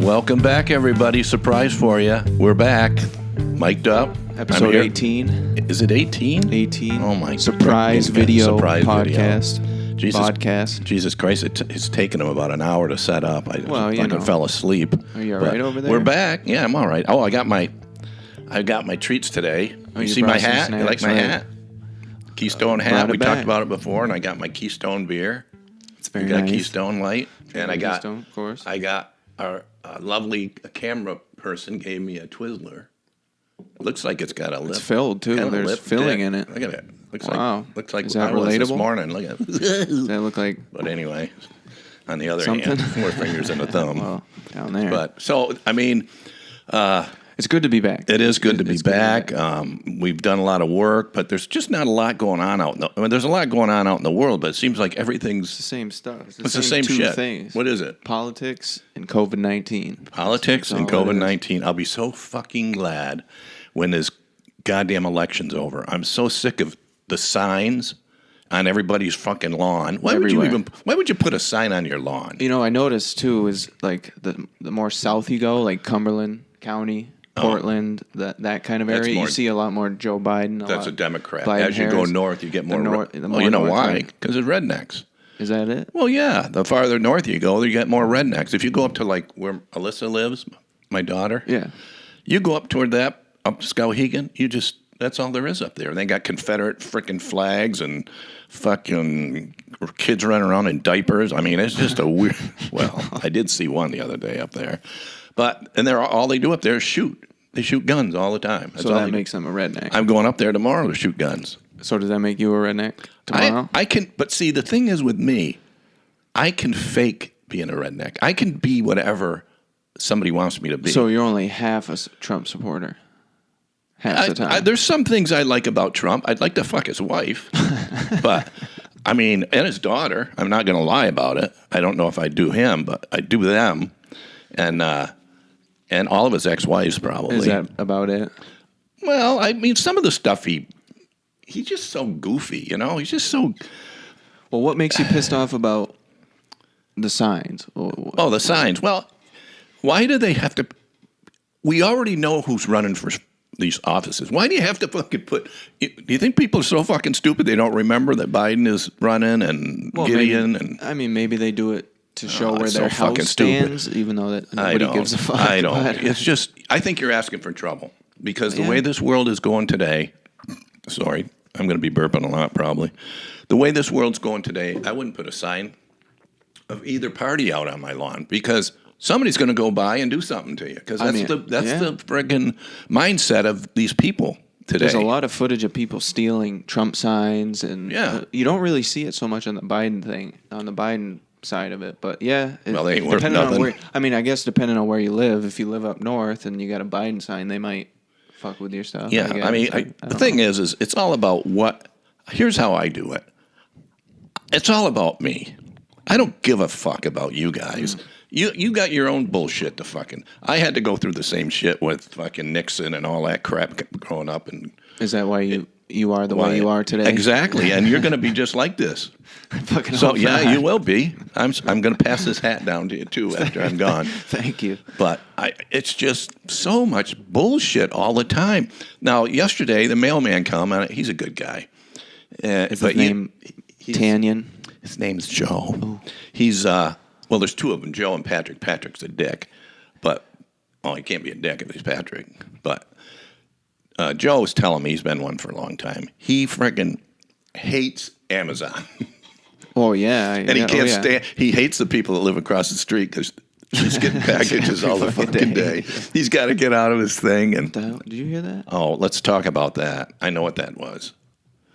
Welcome back, everybody. Surprise for you. We're back. Mic'd up. Episode 18. Is it 18? 18. Oh, my Surprise video podcast. Jesus Christ, it's taken them about an hour to set up. I fucking fell asleep. Are you all right over there? We're back. Yeah, I'm all right. Oh, I got my treats today. You see my hat? You like my hat? Keystone hat. We talked about it before, and I got my Keystone beer. It's very nice. Got Keystone Light. And I got Keystone, of course. I got our lovely camera person gave me a Twizzler. Looks like it's got a lip. It's filled too. There's filling in it. Look at it. Looks like Is that I was this relatable? morning. Look at it. Does that look like? But anyway, on the other Something? hand, 4 fingers and a thumb. Well, down there. But so I mean, it's good to be back. it is good to be back. We've done a lot of work, but there's just not a lot going on out. There's a lot going on out in the world, but it seems like everything's the same stuff. It's the same two shit. things. What is it? Politics and COVID-19. Politics and That's all it is. COVID-19. I'll be so fucking glad when this goddamn election's over. I'm so sick of the signs on everybody's fucking lawn. Why would you put a sign on your lawn? You know, I noticed too is like the more south you go, like Cumberland County, Portland, that kind of area, you see a lot more Joe Biden. That's a Democrat. Biden, As you go north, you get more. more You know north, why? right? Because it's rednecks. Is that it? Well, yeah. The farther north you go, you get more rednecks. If you go up to like where Alyssa lives, my daughter, Yeah. you go up toward that, up Skowhegan, that's all there is up there. They got Confederate freaking flags and fucking kids running around in diapers. I mean, it's just a weird. Well, I did see one the other day up there, and all they do up there is shoot. They shoot guns all the time. That's So all that makes them a redneck. I'm going up there tomorrow to shoot guns. So does that make you a redneck tomorrow? I can, but see, the thing is with me, I can fake being a redneck. I can be whatever somebody wants me to be. So you're only half a Trump supporter. Half the time. There's some things I like about Trump. I'd like to fuck his wife, but I mean, and his daughter. I'm not going to lie about it. I don't know if I do him, but I do them, and all of his ex-wives probably. Is that about it? Well, I mean, some of the stuff he's just so goofy, you know. He's just so. Well, what makes you pissed off about the signs? Oh, the signs. Well, why do they have to? We already know who's running for these offices. Why do you have to fucking put? Do you think people are so fucking stupid they don't remember that Biden is running and Gideon? Maybe they do it to show where it's their so fucking house stands, even though that nobody gives a fuck. I don't. But It's just. I think you're asking for trouble because the way this world is going today. Sorry, I'm going to be burping a lot probably. The way this world's going today, I wouldn't put a sign of either party out on my lawn because somebody's going to go by and do something to you because that's the friggin' mindset of these people today. There's a lot of footage of people stealing Trump signs, and you don't really see it so much on the Biden side of it. But yeah, they ain't worth nothing. I guess depending on where you live, if you live up north and you got a Biden sign, they might fuck with your stuff. Yeah, the thing is it's all about what. Here's how I do it. It's all about me. I don't give a fuck about you guys. You got your own bullshit to fucking. I had to go through the same shit with fucking Nixon and all that crap growing up. And is that why you are the way you are today? Exactly, and you're going to be just like this. You will be. I'm going to pass this hat down to you too after I'm gone. Thank you. But it's just so much bullshit all the time. Now, yesterday the mailman come and he's a good guy. Is his name Tanyan? His name's Joe. Oh. He's well, there's two of them, Joe and Patrick. Patrick's a dick, but he can't be a dick if he's Patrick. But Joe's telling me he's been one for a long time. He friggin' hates Amazon. Oh yeah, and he can't stand. He hates the people that live across the street because she's getting packages all the fucking day. He's got to get out of his thing. And did you hear that? Oh, let's talk about that. I know what that was.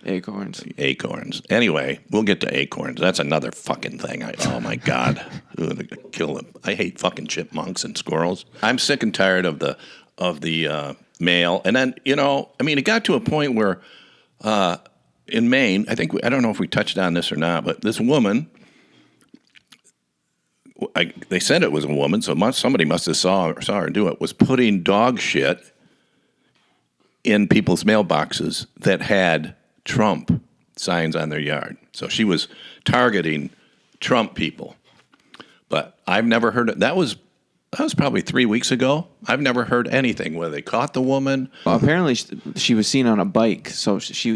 Acorns. Anyway, we'll get to acorns. That's another fucking thing. Oh my God, kill them. I hate fucking chipmunks and squirrels. I'm sick and tired of the mail. And then it got to a point where in Maine, I don't know if we touched on this or not, but this woman. They said it was a woman, so somebody must have saw her do it. Was putting dog shit in people's mailboxes that had Trump signs on their yard. So she was targeting Trump people. But I've never heard it. That was That was probably 3 weeks ago. I've never heard anything whether they caught the woman. Well, apparently she was seen on a bike, so she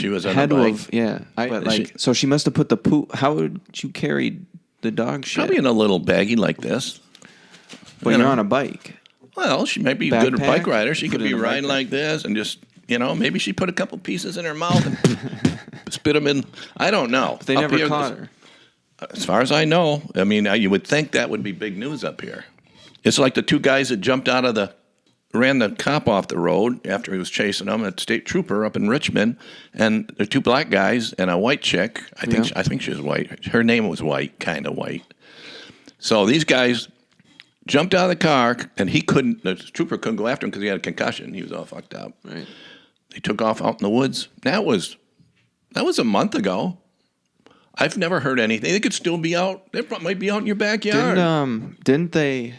was on had a to bike? have, yeah. But like, so she must have put the poop. How would you carry the dog shit? Probably in a little baggie like this. But you're on a bike. Well, she might be a good Backpack? bike rider. She Put could it be in a riding backpack. like this and just, maybe she put a couple pieces in her mouth and spit them in. I don't know. But they Up never here, caught her. As far as I know, I mean, you would think that would be big news up here. It's like the two guys that jumped ran the cop off the road after he was chasing them, a state trooper up in Richmond, and the two black guys and a white chick. I think she was white. Her name was White, kind of white. So these guys jumped out of the car, and the trooper couldn't go after him because he had a concussion. He was all fucked up. Right. They took off out in the woods. That was a month ago. I've never heard anything. They could still be out. They might be out in your backyard. Didn't they?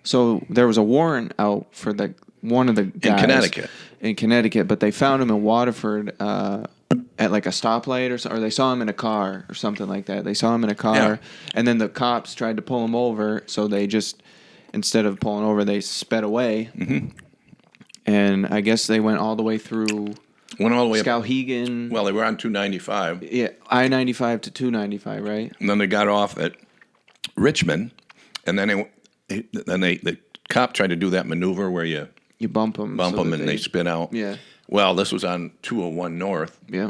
So there was a warrant out for one of the guys in Connecticut, but they found him in Waterford at like a stoplight or they saw him in a car or something like that. They saw him in a car, and then the cops tried to pull him over. So they just, instead of pulling over, they sped away. Mm-hmm. And I guess they went all the way through. Went all the way up. Skowhegan. Well, they were on 295. Yeah, I-95 to 295, right? And then they got off at Richmond, and then the cop tried to do that maneuver where you bump them, and they spin out. Yeah. Well, this was on 201 North. Yeah.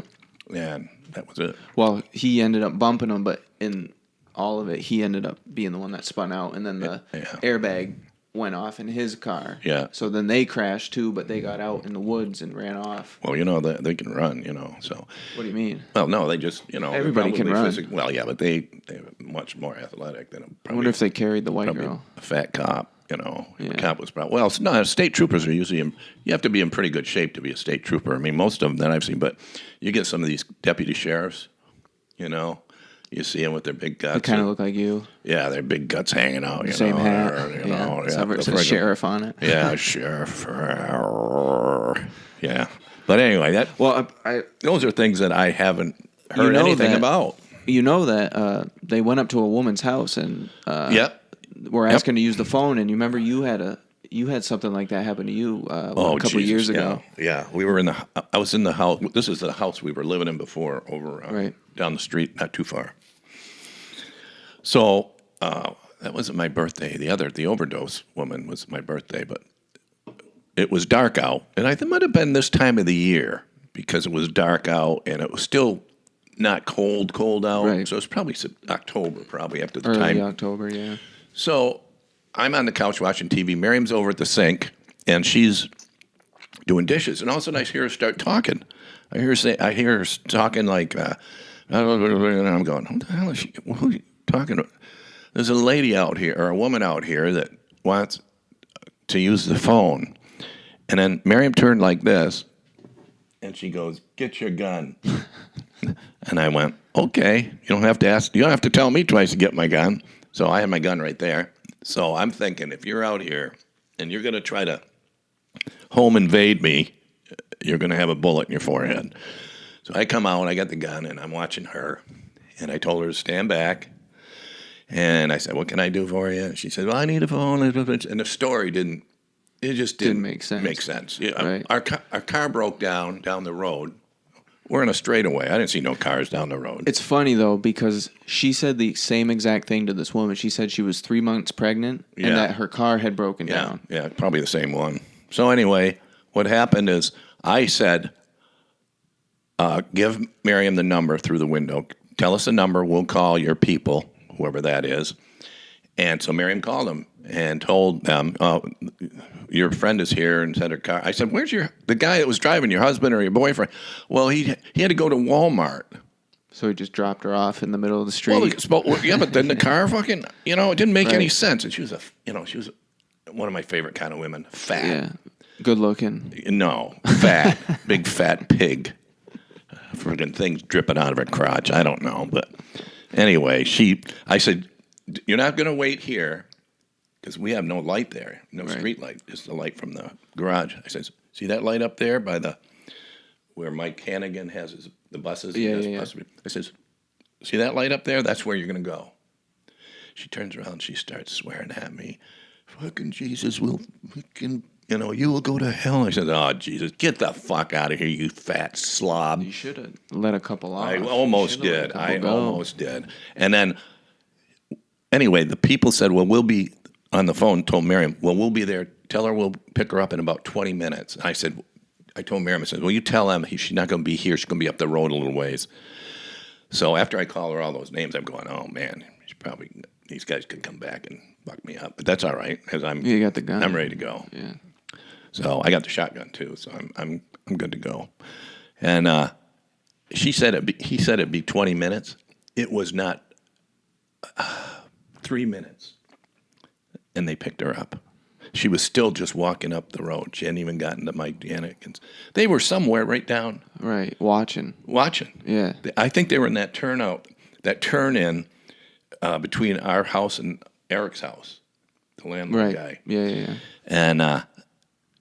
And that was it. Well, he ended up bumping them, but in all of it, he ended up being the one that spun out, and then the airbag went off in his car. Yeah. So then they crashed too, but they got out in the woods and ran off. Well, they can run, so. What do you mean? Well, no, they just, Everybody can run. Well, yeah, but they're much more athletic than I wonder if they carried the white girl. A fat cop, The cop was probably, state troopers are usually, you have to be in pretty good shape to be a state trooper. I mean, most of them that I've seen, but you get some of these deputy sheriffs, you see them with their big guts. They kind of look like you. Yeah, their big guts hanging out. Same hat. Except it says sheriff on it. Yeah, sheriff. Yeah. But anyway, those are things that I haven't heard anything about. You know that they went up to a woman's house and were asking to use the phone. And you remember you had something like that happen to you a couple of years ago. Yeah, we were I was in the house. This is the house we were living in before, over down the street, not too far. So that wasn't my birthday. The overdose woman was my birthday, but it was dark out, and I think it might have been this time of the year because it was dark out and it was still not cold out. Right. So it was probably October, probably after the Early time. October, yeah. So I'm on the couch watching TV. Miriam's over at the sink, and she's doing dishes, and all of a sudden I hear her start talking. I hear her talking like, and I'm going, who the hell is she? Who are you talking to? There's a lady out here, or a woman out here, that wants to use the phone. And then Miriam turned like this, and she goes, "Get your gun." And I went, "Okay, you don't have to tell me twice to get my gun." So I had my gun right there. So I'm thinking, if you're out here and you're going to try to home invade me, you're going to have a bullet in your forehead. So I come out, I got the gun, and I'm watching her. And I told her to stand back. And I said, "What can I do for you?" And she said, "Well, I need a phone." And the story didn't make sense. Yeah, Right. Our car broke down the road. We're in a straightaway. I didn't see no cars down the road. It's funny, though, because she said the same exact thing to this woman. She said she was 3 months pregnant and that her car had broken down. Yeah, probably the same one. So anyway, what happened is I said, give Miriam the number through the window. Tell us the number. We'll call your people, whoever that is. And so Miriam called them and told them, your friend is here and sent her car. I said, "Where's the guy that was driving, your husband or your boyfriend?" Well, he had to go to Walmart. So he just dropped her off in the middle of the street. Well, yeah, but then the car fucking, it didn't make any sense. And she was one of my favorite kind of women. Fat. Yeah. Good looking. No, fat. Big fat pig. Friggin' things dripping out of her crotch. I don't know. But anyway, I said, "You're not going to wait here because we have no light there, no street light, just the light from the garage." I said, "See that light up there by where Mike Hannigan has the buses?" Yeah. I says, "See that light up there? That's where you're going to go." She turns around, she starts swearing at me. fucking Jesus will fucking, you will go to hell. I said, oh, Jesus, get the fuck out of here, you fat slob. You should have let a couple off. I almost did. Almost did. And then, anyway, the people said, well, we'll be on the phone, told Miriam, well, we'll be there. Tell her we'll pick her up in about 20 minutes. And I told Miriam, I said, well, you tell him she's not going to be here. She's going to be up the road a little ways. So after I call her all those names, I'm going, oh, man, these guys could come back and fuck me up. But that's all right, because you got the gun. I'm ready to go. Yeah. So I got the shotgun, too, so I'm good to go. And he said it'd be 20 minutes. It was not 3 minutes. And they picked her up. She was still just walking up the road. She hadn't even gotten to Mike Danikins. They were somewhere right down. Right, watching. Yeah. I think they were in that turn in between our house and Eric's house, the landlord guy. Yeah. And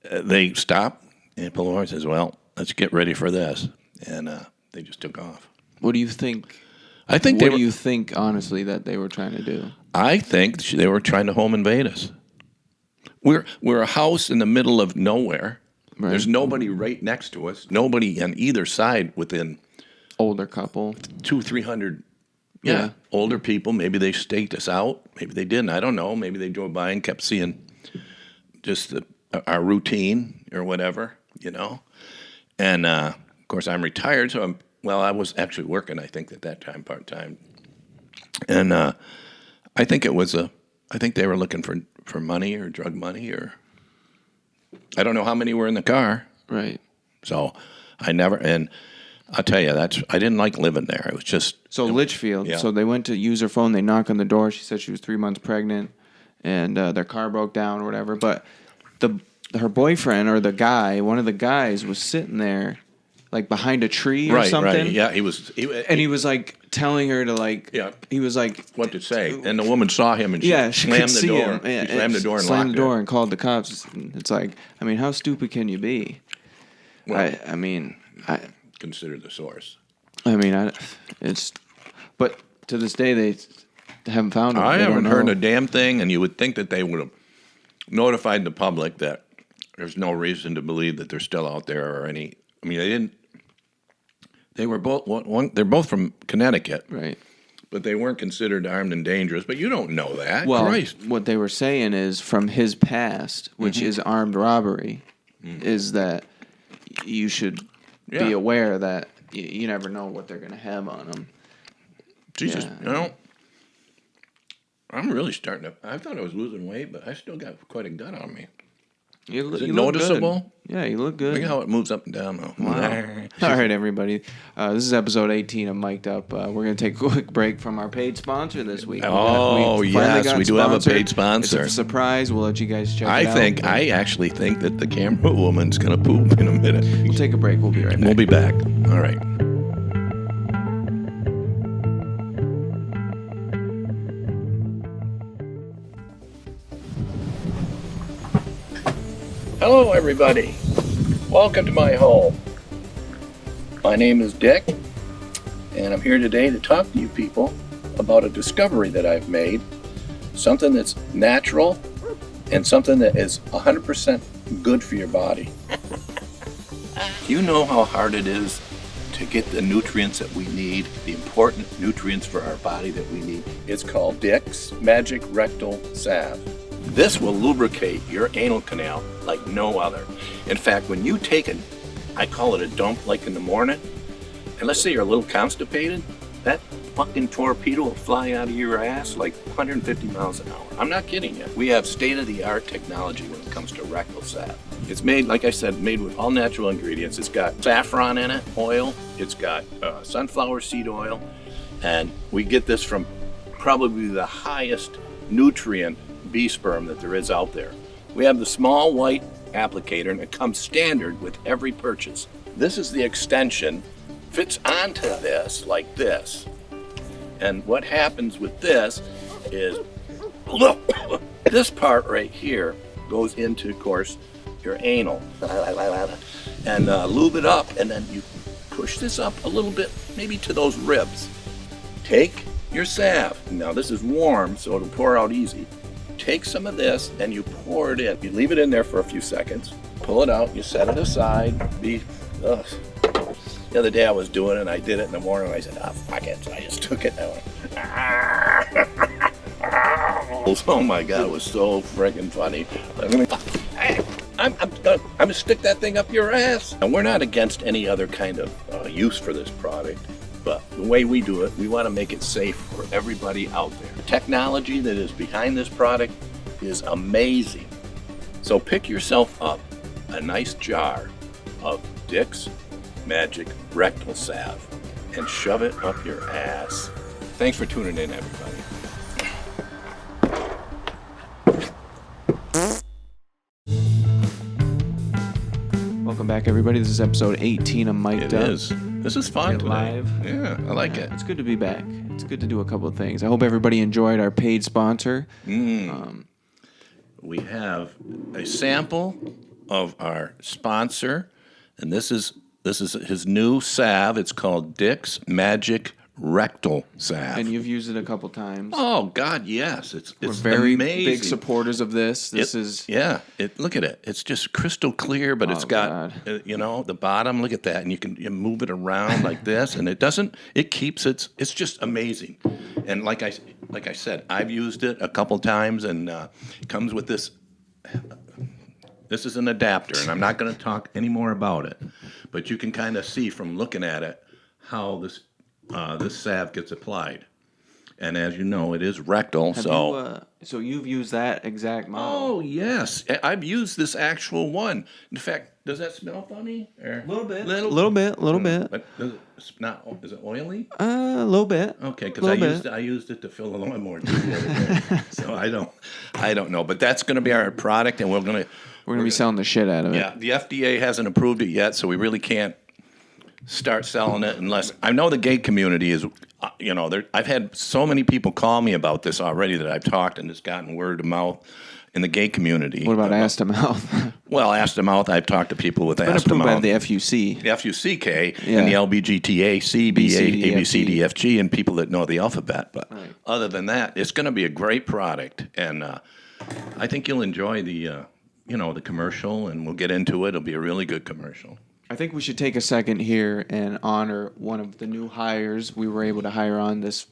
they stopped and pulled over and says, well, let's get ready for this. And they just took off. What do you think? What do you think, honestly, that they were trying to do? I think they were trying to home invade us. We're a house in the middle of nowhere. Right. There's nobody right next to us. Nobody on either side within. Older couple. 200-300. Yeah. Older people. Maybe they staked us out. Maybe they didn't. I don't know. Maybe they drove by and kept seeing just our routine or whatever, And, of course, I'm retired, so I was actually working, I think, at that time, part-time. And I think they were looking for money or drug money, or I don't know how many were in the car. Right. So and I'll tell you, I didn't like living there. It was just. So Litchfield, yeah. So they went to use her phone, they knock on the door, she said she was 3 months pregnant, and their car broke down or whatever, but her boyfriend or one of the guys was sitting there like behind a tree or something. Right, yeah, he was like telling her to he was like what to say, and the woman saw him and she slammed the door. She slammed the door and slammed the door and called the cops. It's like, I mean, how stupid can you be? Well, I consider the source. I mean, but to this day they haven't found him. I haven't heard a damn thing, and you would think that they would have notified the public that there's no reason to believe that they're still out there or any. I mean, they didn't. They were both they're both from Connecticut, right? But they weren't considered armed and dangerous. But you don't know that. Well, Christ. What they were saying is from his past, which is armed robbery, is that you should be aware that you never know what they're going to have on them. Jesus, I'm really starting to. I thought I was losing weight, but I still got quite a gut on me. Is it noticeable? Good. Yeah, you look good. Look how it moves up and down, though. Wow. All right, everybody. This is episode 18 of Mic'd Up. We're going to take a quick break from our paid sponsor this week. We do have a paid sponsor. It's a surprise. We'll let you guys check it out. I actually think that the camera woman's going to poop in a minute. We'll take a break. We'll be right back. We'll be back. All right. Hello, everybody. Welcome to my home. My name is Dick, and I'm here today to talk to you people about a discovery that I've made, something that's natural and something that is 100% good for your body. Do you know how hard it is to get the nutrients that we need, the important nutrients for our body that we need? It's called Dick's Magic Rectal Salve. This will lubricate your anal canal like no other. In fact, when you take it, I call it a dump like in the morning, and let's say you're a little constipated, that fucking torpedo will fly out of your ass like 150 miles an hour. I'm not kidding you. We have state-of-the-art technology when it comes to rectal salve. It's made, like I said, made with all natural ingredients. It's got saffron in it, oil. It's got sunflower seed oil. And we get this from probably the highest nutrient bee sperm that there is out there. We have the small white applicator, and it comes standard with every purchase. This is the extension, fits onto this like this. And what happens with this is, look, this part right here goes into, of course, your anal. And lube it up, and then you push this up a little bit, maybe to those ribs. Take your salve. Now this is warm, so it'll pour out easy. take some of this and you pour it in. You leave it in there for a few seconds, pull it out, you set it aside. The other day I was doing it and I did it in the morning and I said, fuck it. So I just took it and I went, oh my God, it was so friggin' funny. I'm gonna stick that thing up your ass. And we're not against any other kind of use for this product, but the way we do it, we want to make it safe for everybody out there. The technology that is behind this product is amazing. So pick yourself up a nice jar of Dick's Magic Rectal Salve and shove it up your ass. Thanks for tuning in, everybody. Welcome back, everybody. This is episode 18 of Mic'd Up. It is. This is fun today. Live. Yeah, I like it. It's good to be back. It's good to do a couple of things. I hope everybody enjoyed our paid sponsor. We have a sample of our sponsor, and this is his new salve. It's called Dick's Magic Rectal Salve. And you've used it a couple times. Oh God, yes! It's We're very amazing. big supporters of this. Look at it. It's just crystal clear, but it's got the bottom. Look at that, and you move it around like this, and it doesn't. It keeps its. It's just amazing. And like I said, I've used it a couple times, and it comes with this. This is an adapter, and I'm not going to talk any more about it, but you can kind of see from looking at it how this salve gets applied. And as you know, it is rectal. So you've used that exact model? Oh, yes. I've used this actual one. In fact, does that smell funny? A little bit. Little bit. But is it oily? A little bit. Okay, because I used it to fill the lawnmower the other day. So I don't know. But that's going to be our product, and we're going to be selling the shit out of it. Yeah, the FDA hasn't approved it yet, so we really can't start selling it unless I know the gay community is, I've had so many people call me about this already that I've talked, and it's gotten word of mouth in the gay community. What about ass to mouth? Well, ass to mouth, I've talked to people with ass to mouth. By the FUC. The FUCK and the LBGTAC, A, B, C, D, F, G, and people that know the alphabet. But other than that, it's going to be a great product, and I think you'll enjoy the commercial, and we'll get into it. It'll be a really good commercial. I think we should take a second here and honor one of the new hires we were able to hire on this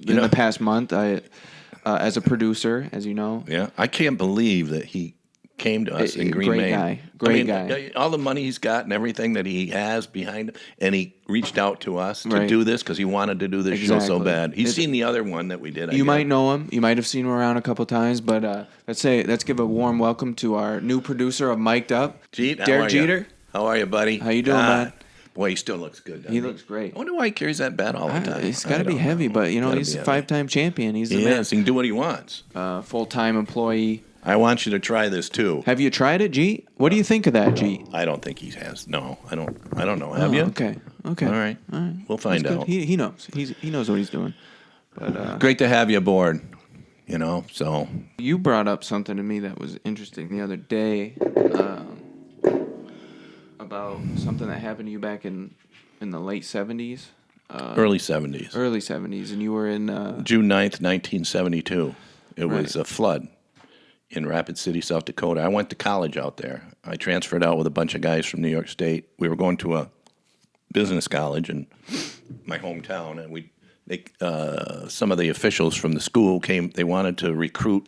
in the past month. As a producer, as you know. Yeah, I can't believe that he came to us in Green Bay. Great guy. All the money he's got and everything that he has behind him, and he reached out to us to do this because he wanted to do this show so bad. He's seen the other one that we did. You might know him. You might have seen him around a couple times, but let's give a warm welcome to our new producer of Mic'd Up, Derek Jeter. How are you, buddy? How you doing, man? Boy, he still looks good, doesn't he? He looks great. I wonder why he carries that bat all the time. He's got to be heavy, but he's a 5-time champion. He's he can do what he wants. Full-time employee. I want you to try this too. Have you tried it, G? What do you think of that, G? I don't think he has. No, I don't know. Have you? Okay. All right. We'll find out. He knows. He knows what he's doing. But great to have you aboard. So you brought up something to me that was interesting the other day. About something that happened to you back in the late 70s? Early 70s. Early 70s, and you were in... June 9th, 1972. It was a flood in Rapid City, South Dakota. I went to college out there. I transferred out with a bunch of guys from New York State. We were going to a business college in my hometown, and some of the officials from the school came. They wanted to recruit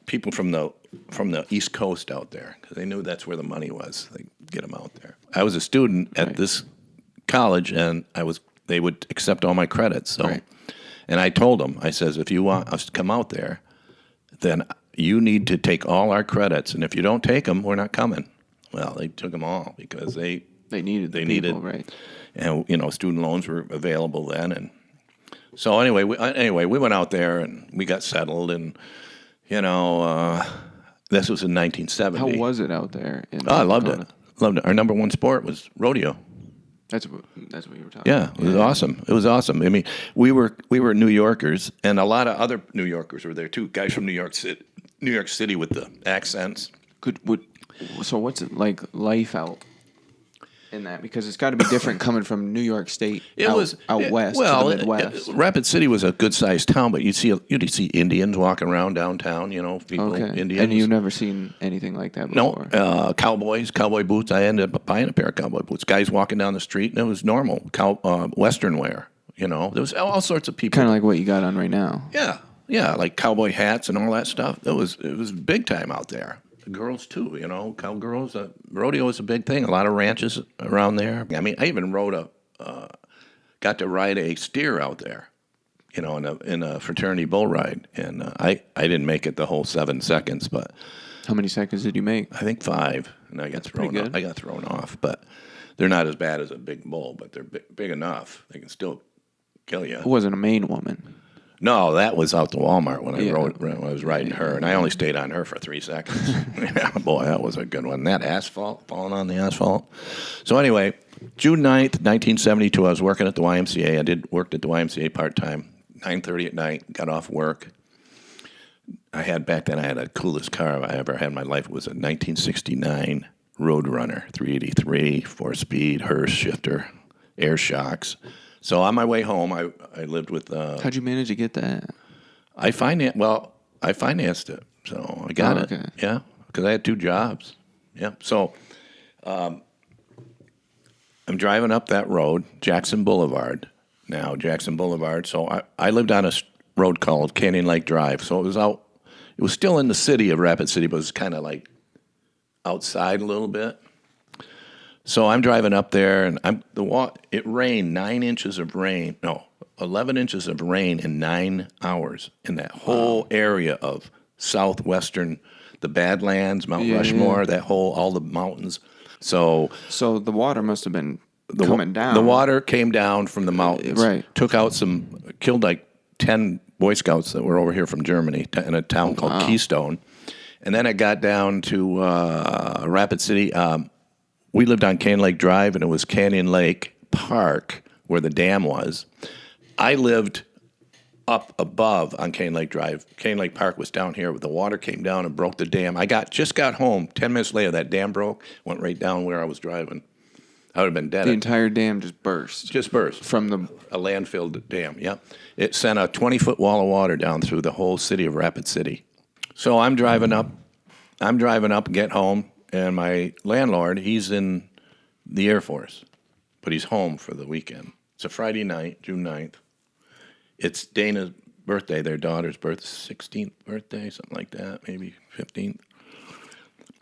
people from the East Coast out there because they knew that's where the money was. They get them out there. I was a student at this college, and they would accept all my credits. So, and I told them, I says, if you want us to come out there, then you need to take all our credits, and if you don't take them, we're not coming. Well, they took them all because they needed people, right? And student loans were available then, and so anyway, we went out there and we got settled and. This was in 1970. How was it out there? I loved it. Loved it. Our number one sport was rodeo. That's what you were talking about. Yeah, it was awesome. It was awesome. I mean, we were New Yorkers, and a lot of other New Yorkers were there too. Guys from New York City with the accents. So what's it like life out? in that? Because it's got to be different coming from New York State west to the Midwest. Rapid City was a good-sized town, but you'd see Indians walking around downtown, people, Indians. And you've never seen anything like that before? No, cowboy boots. I ended up buying a pair of cowboy boots. Guys walking down the street, and it was normal, Western wear, there was all sorts of people. Kind of like what you got on right now. Yeah, like cowboy hats and all that stuff. It was big time out there. The girls too, cowgirls. Rodeo was a big thing. A lot of ranches around there. I mean, I even got to ride a steer out there, in a fraternity bull ride, and I didn't make it the whole 7 seconds, but how many seconds did you make? I think 5, and I got thrown off. I got thrown off, but they're not as bad as a big bull, but they're big enough. They can still kill you. It wasn't a Maine woman. No, that was out to Walmart when I was riding her, and I only stayed on her for 3 seconds. Yeah, boy, that was a good one. That asphalt, falling on the asphalt. So anyway, June 9th, 1972, I was working at the YMCA. I worked at the YMCA part-time, 9:30 at night, got off work. Back then I had the coolest car I ever had in my life. It was a 1969 Roadrunner 383, 4-speed, Hearst shifter, air shocks. So on my way home, I lived with. How'd you manage to get that? I financed it, so I got it. Okay. Yeah, because I had 2 jobs. Yeah, so I'm driving up that road, Jackson Boulevard. Now Jackson Boulevard. So I lived on a road called Canyon Lake Drive. So it was out. It was still in the city of Rapid City, but it was kind of like outside a little bit. So I'm driving up there, and it rained 11 inches of rain in 9 hours in that whole area of southwestern, the Badlands, Mount Rushmore, all the mountains. So the water must have been coming down. The water came down from the mountains, right? Killed like 10 Boy Scouts that were over here from Germany in a town called Keystone, and then it got down to Rapid City. We lived on Canyon Lake Drive, and it was Canyon Lake Park where the dam was. I lived up above on Canyon Lake Drive. Canyon Lake Park was down here, but the water came down and broke the dam. I just got home. 10 minutes later, that dam broke, went right down where I was driving. I would have been dead. The entire dam just burst. From a landfill dam, yeah. It sent a 20-foot wall of water down through the whole city of Rapid City. So I'm driving up and get home. And my landlord, he's in the Air Force, but he's home for the weekend. It's a Friday night, June 9th. It's Dana's birthday, their daughter's 16th birthday, something like that, maybe 15th.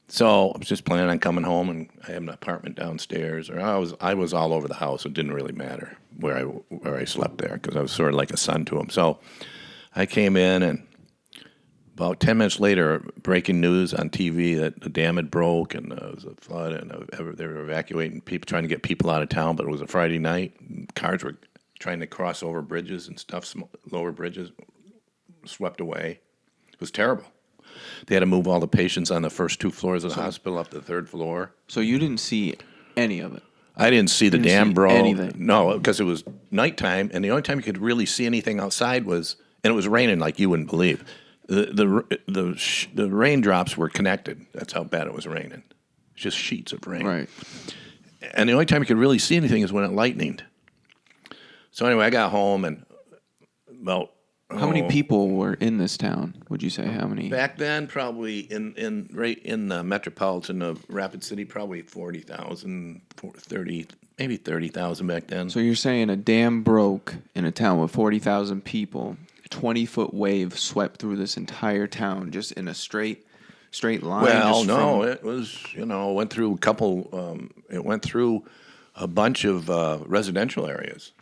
So I was just planning on coming home, and I have an apartment downstairs. Or I was all over the house. It didn't really matter where I slept there because I was sort of like a son to him. So I came in, and about 10 minutes later, breaking news on TV that the dam had broke and there was a flood, and they were evacuating people, trying to get people out of town, but it was a Friday night. Cars were trying to cross over bridges and stuff, lower bridges, swept away. It was terrible. They had to move all the patients on the first 2 floors of the hospital up to the 3rd floor. So you didn't see any of it? I didn't see the dam broke. Anything? No, because it was nighttime, and the only time you could really see anything outside was, and it was raining like you wouldn't believe. The raindrops were connected. That's how bad it was raining. It's just sheets of rain. Right. And the only time you could really see anything is when it lightened. So anyway, I got home, and how many people were in this town? Would you say how many? Back then, probably in the metropolitan of Rapid City, probably 40,000, 30, maybe 30,000 back then. So you're saying a dam broke in a town with 40,000 people. 20-foot wave swept through this entire town just in a straight line. Well, no, it was, went through it went through a bunch of residential areas.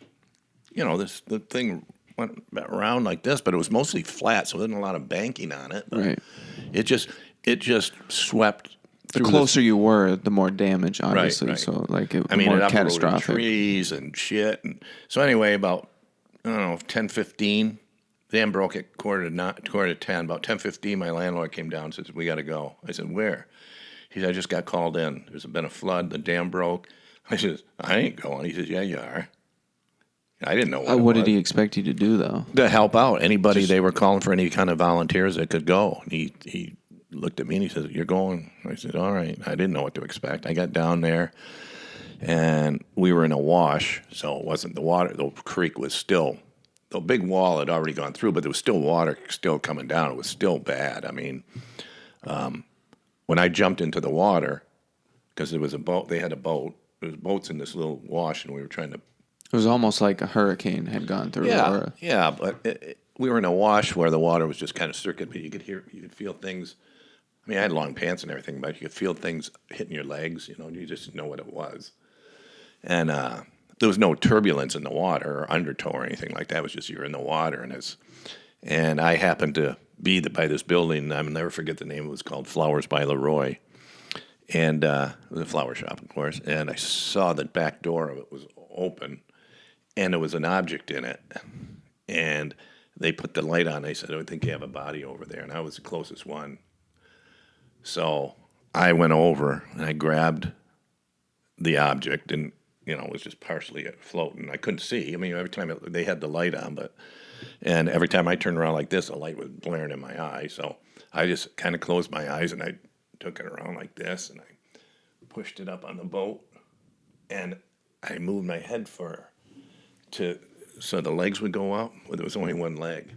The thing went around like this, but it was mostly flat, so there wasn't a lot of banking on it. Right. It just swept. The closer you were, the more damage, obviously. Right. So, more catastrophic. Trees and shit. And so anyway, about 10:15. Dam broke at quarter to 10. About 10:15, my landlord came down and says, "We got to go." I said, "Where?" He said, "I just got called in. There's been a flood. The dam broke." I said, "I ain't going." He says, "Yeah, you are." I didn't know what did he expect you to do, though? To help out. Anybody, they were calling for any kind of volunteers that could go. And he looked at me and he said, "You're going?" I said, "All right." I didn't know what to expect. I got down there. And we were in a wash, so it wasn't the water. The creek was still, the big wall had already gone through, but there was still water still coming down. It was still bad. I mean, when I jumped into the water, because there was a boat, they had a boat. There was boats in this little wash, and we were trying to. It was almost like a hurricane had gone through. Yeah, but we were in a wash where the water was just kind of circuit, but you could feel things. I mean, I had long pants and everything, but you could feel things hitting your legs. You just didn't know what it was. And there was no turbulence in the water or undertow or anything like that. It was just you're in the water, and I happened to be by this building. I'll never forget the name. It was called Flowers by Leroy, and it was a flower shop, of course. And I saw the back door of it was open, and there was an object in it. And they put the light on. They said, "I think you have a body over there," and I was the closest one. So I went over and I grabbed the object, and it was just partially floating. I couldn't see. I mean, every time they had the light on, and every time I turned around like this, the light was blaring in my eye. So I just kind of closed my eyes and I took it around like this, and I pushed it up on the boat, and I moved my head so the legs would go up. Well, there was only one leg.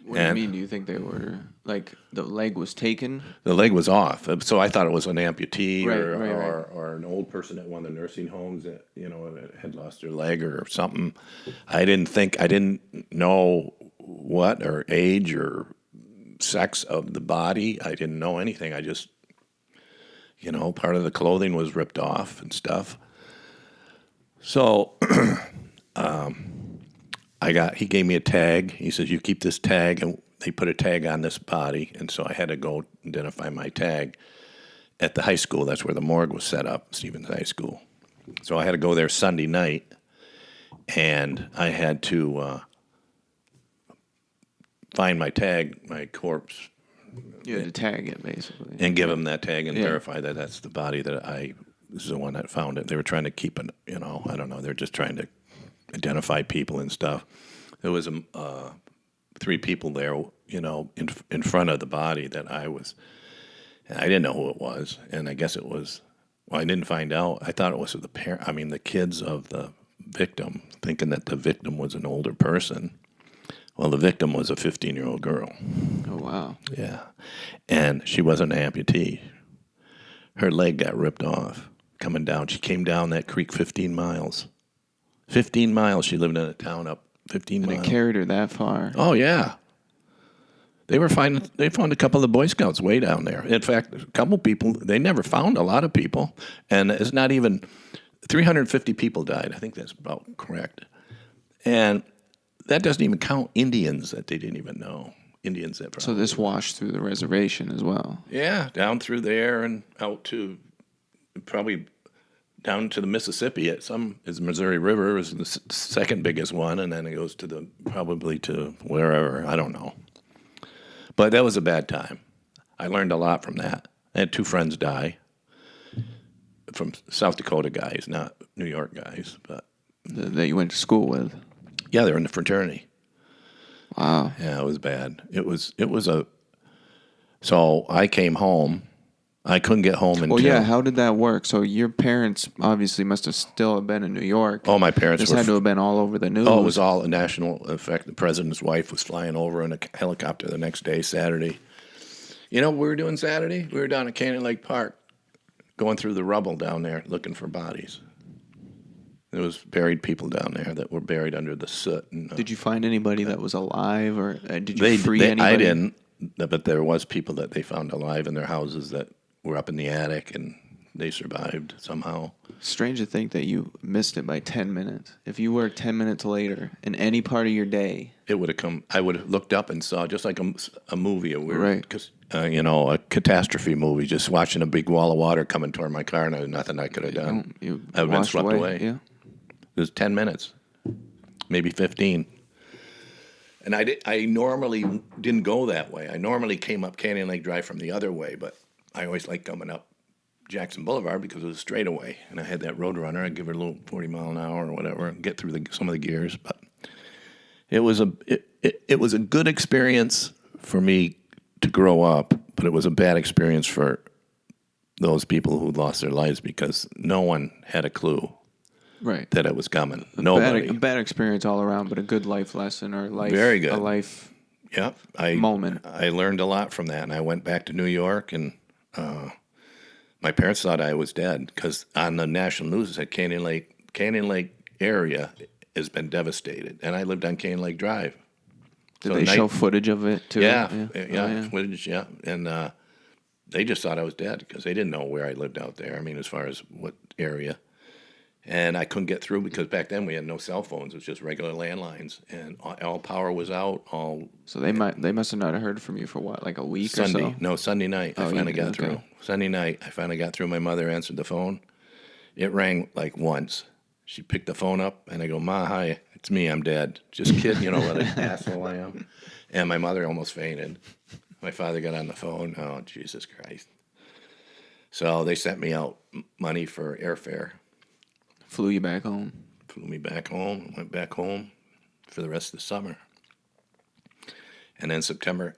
What do you mean? Do you think they were, like, the leg was taken? The leg was off. So I thought it was an amputee right. or an old person at one of the nursing homes that, had lost their leg or something. I didn't know what or age or sex of the body. I didn't know anything. I just, part of the clothing was ripped off and stuff. So he gave me a tag. He says, "You keep this tag," and they put a tag on this body. And so I had to go identify my tag at the high school. That's where the morgue was set up, Stevens High School. So I had to go there Sunday night, and I had to find my tag, my corpse. You had to tag it, basically. And give them that tag and verify that that's the body this is the one that found it. They were trying to keep it, I don't know. They're just trying to identify people and stuff. There was 3 people there, in front of the body that I didn't know who it was, and I guess it was. Well, I didn't find out. I thought it was the kids of the victim, thinking that the victim was an older person. Well, the victim was a 15-year-old girl. Oh wow! Yeah, and she wasn't an amputee. Her leg got ripped off coming down. She came down that creek 15 miles. 15 miles. She lived in a town up 15 miles. And it carried her that far. Oh, yeah. They found a couple of the Boy Scouts way down there. In fact, a couple people, they never found a lot of people. And it's not even, 350 people died. I think that's about correct. And that doesn't even count Indians that they didn't even know. Indians that So this washed through the reservation as well. Yeah, down through there and out to probably down to the Mississippi. Is Missouri River is the second biggest one, and then it goes probably to wherever, I don't know. But that was a bad time. I learned a lot from that. I had 2 friends die from South Dakota guys, not New York guys, but that you went to school with. Yeah, they're in the fraternity. Wow. Yeah, it was bad. So I came home. I couldn't get home until... Well, yeah, how did that work? So your parents obviously must have still been in New York. Oh, my parents This had to have been all over the news. Oh, it was all a national effect. The president's wife was flying over in a helicopter the next day, Saturday. You know what we were doing Saturday? We were down at Canyon Lake Park, going through the rubble down there, looking for bodies. There was buried people down there that were buried under the soot. And, did you find anybody that was alive, or did you free anybody? I didn't, but there was people that they found alive in their houses that were up in the attic, and they survived somehow. Strange to think that you missed it by 10 minutes. If you were 10 minutes later in any part of your day, it would have come. I would have looked up and saw just like a movie, right? A catastrophe movie. Just watching a big wall of water coming toward my car, and there was nothing I could have done. I would have been swept away. Yeah, it was 10 minutes, maybe 15. And I normally didn't go that way. I normally came up Canyon Lake Drive from the other way, but I always liked coming up Jackson Boulevard because it was straight away, and I had that Roadrunner. I'd give her a little 40 mile an hour or whatever and get through some of the gears. But it was a good experience for me to grow up, but it was a bad experience for those people who lost their lives because no one had a clue right. that it was coming. Nobody. A bad experience all around, but a good life lesson or Very good. A life moment. I learned a lot from that, and I went back to New York, and my parents thought I was dead because on the national news it said Canyon Lake area has been devastated, and I lived on Canyon Lake Drive. Did they show footage of it too? Yeah, footage, yeah. And they just thought I was dead because they didn't know where I lived out there. I mean, as far as what area. And I couldn't get through because back then we had no cell phones. It was just regular landlines, and all power was out. So they must have not heard from you for what, like a week Sunday, or so? No, Sunday night. I finally got through. Sunday night, I finally got through. My mother answered the phone. It rang like once. She picked the phone up, and I go, "Ma, hi, it's me. I'm dead. Just kidding, what an asshole I am." And my mother almost fainted. My father got on the phone. Oh, Jesus Christ! So they sent me out money for airfare. Flew you back home. Flew me back home. Went back home for the rest of the summer. And then September,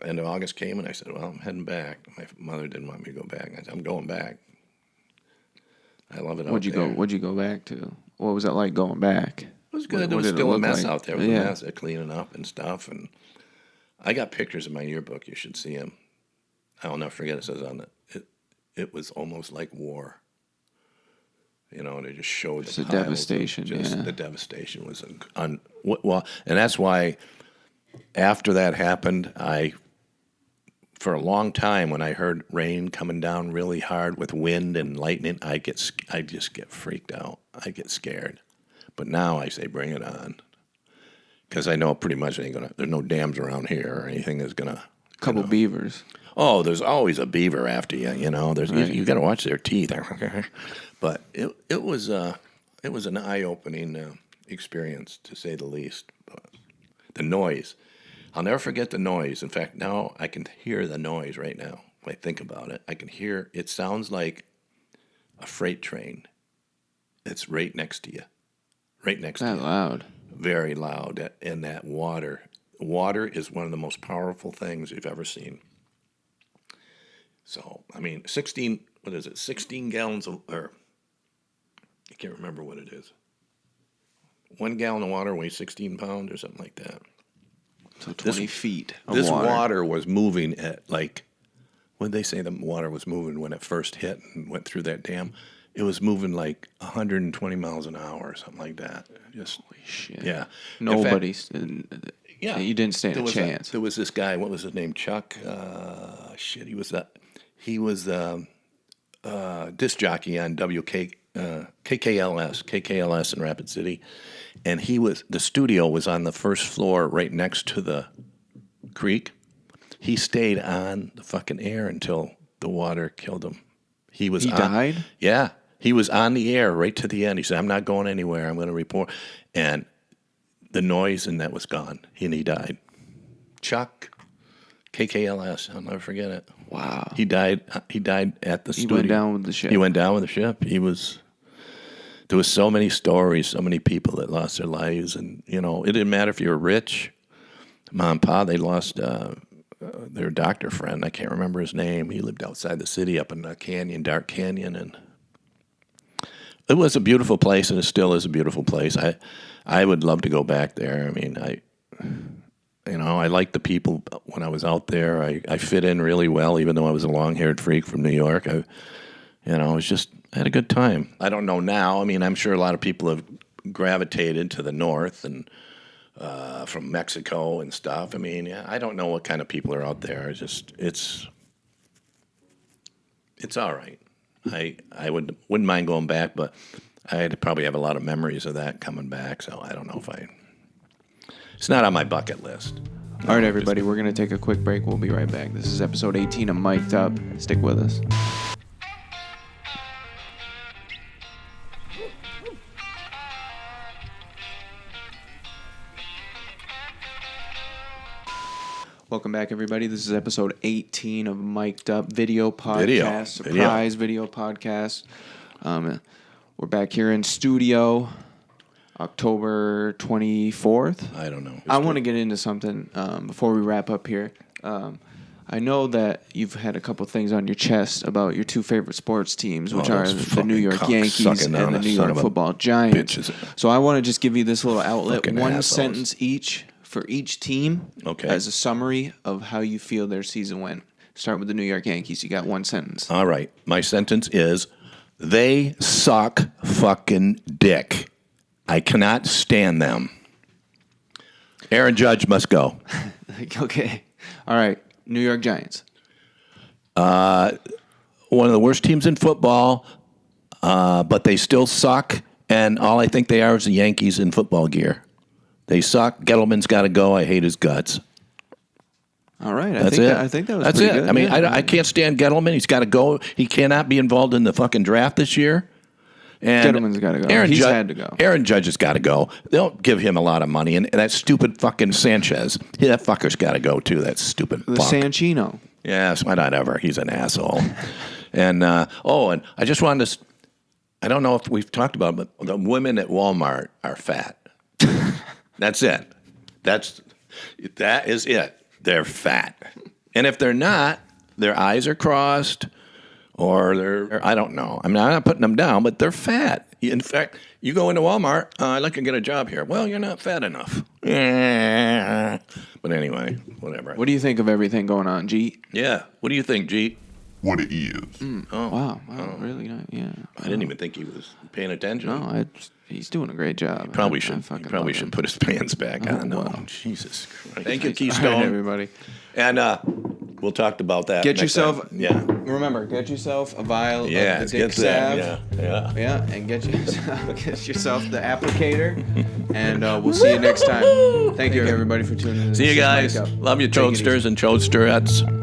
end of August came, and I said, "Well, I'm heading back." My mother didn't want me to go back. I said, "I'm going back. I love it out there." What'd you go back to? What was it like going back? It was good. There was still a mess out there. It was a mess. They're cleaning up and stuff. And I got pictures in my yearbook. You should see them. I'll never forget. It says on it. It was almost like war. They just showed the devastation. The devastation was well, and that's why after that happened, for a long time when I heard rain coming down really hard with wind and lightning, I just get freaked out. I get scared. But now I say, bring it on, because I know pretty much there's no dams around here or anything that's gonna. Couple beavers. Oh, there's always a beaver after you. There's you got to watch their teeth. But it was an eye-opening experience, to say the least. But the noise, I'll never forget the noise. In fact, now I can hear the noise right now. If I think about it, I can hear. It sounds like a freight train. It's right next to you, right next to you. That loud. Very loud, and that water. Water is one of the most powerful things you've ever seen. So, 16 gallons or I can't remember what it is. 1 gallon of water weighs 16 pounds or something like that. So 20 feet of this water. water was moving at what did they say the water was moving when it first hit and went through that dam? It was moving like 120 miles an hour or something like that. Just holy shit. Yeah. Nobody's. You didn't stand a chance. There was this guy. What was his name? Chuck. He was disc jockey on KKLS in Rapid City, and the studio was on the first floor right next to the creek. He stayed on the fucking air until the water killed him. He died? Yeah. He was on the air right to the end. He said, "I'm not going anywhere. I'm going to report." And the noise and that was gone. And he died. Chuck, KKLS. I'll never forget it. Wow. He died at the studio. He went down with the ship. He went down with the ship. There was so many stories, so many people that lost their lives. And, it didn't matter if you were rich. Mom and Pa, they lost their doctor friend. I can't remember his name. He lived outside the city up in a canyon, dark canyon. And it was a beautiful place, and it still is a beautiful place. I would love to go back there. I liked the people when I was out there. I fit in really well, even though I was a long-haired freak from New York. I had a good time. I don't know now. I'm sure a lot of people have gravitated to the north and from Mexico and stuff. I don't know what kind of people are out there. It's all right. I wouldn't mind going back, but I'd probably have a lot of memories of that coming back. So I don't know if it's not on my bucket list. All right, everybody, we're going to take a quick break. We'll be right back. This is episode 18 of Mic'd Up. Stick with us. Welcome back, everybody. This is episode 18 of Mic'd Up Video Podcast. Surprise video podcast. We're back here in studio, October 24th. I don't know. I want to get into something before we wrap up here. I know that you've had a couple things on your chest about your two favorite sports teams, which are those the New York fucking Yankees cocksucking and the on New a York son of a Football Giants. bitches. So I want to just give you this little outlet, Fucking one assholes. sentence each for each team, Okay. as a summary of how you feel their season went. Start with the New York Yankees. You got one sentence. All right. My sentence is, they suck fucking dick. I cannot stand them. Aaron Judge must go. Okay. All right. New York Giants. One of the worst teams in football, but they still suck. And all I think they are is the Yankees in football gear. They suck. Gettleman's got to go. I hate his guts. All right. That's it. I think that was That's pretty it. good. I mean, Yeah. I can't stand Gettleman. He's got to go. He cannot be involved in the fucking draft this year. And Gettleman's gotta go. He's had to go. Aaron Judge has got to go. They'll give him a lot of money. And that stupid fucking Sanchez, that fucker's got to go too. That stupid The fuck. Sanchino. Yes, why not ever? He's an asshole. And and I just wanted to. I don't know if we've talked about it, but the women at Walmart are fat. That's it. That is it. They're fat. And if they're not, their eyes are crossed. Or I don't know. I mean, I'm not putting them down, but they're fat. In fact, you go into Walmart, I'd like to get a job here. Well, you're not fat enough. But anyway, whatever. What do you think of everything going on, G? Yeah. What do you think, G? What it is. Oh, wow. Really? Yeah. I didn't even think he was paying attention. No, he's doing a great job. Probably I should. fucking Probably love should him. put his pants back on. No, wow. Jesus Christ. Thank you, All Keystone. right, everybody. And we'll talk about that. Get next yourself. time. Yeah. Remember, get yourself a vial Yeah. of the Get Dick Salve. that. Yeah. Yeah, and get yourself the applicator, and we'll see you next time. Thank you, everybody, for tuning in. See you This is guys. Mike Up. Love you, Take it easy. Chodesters and Chodesterets.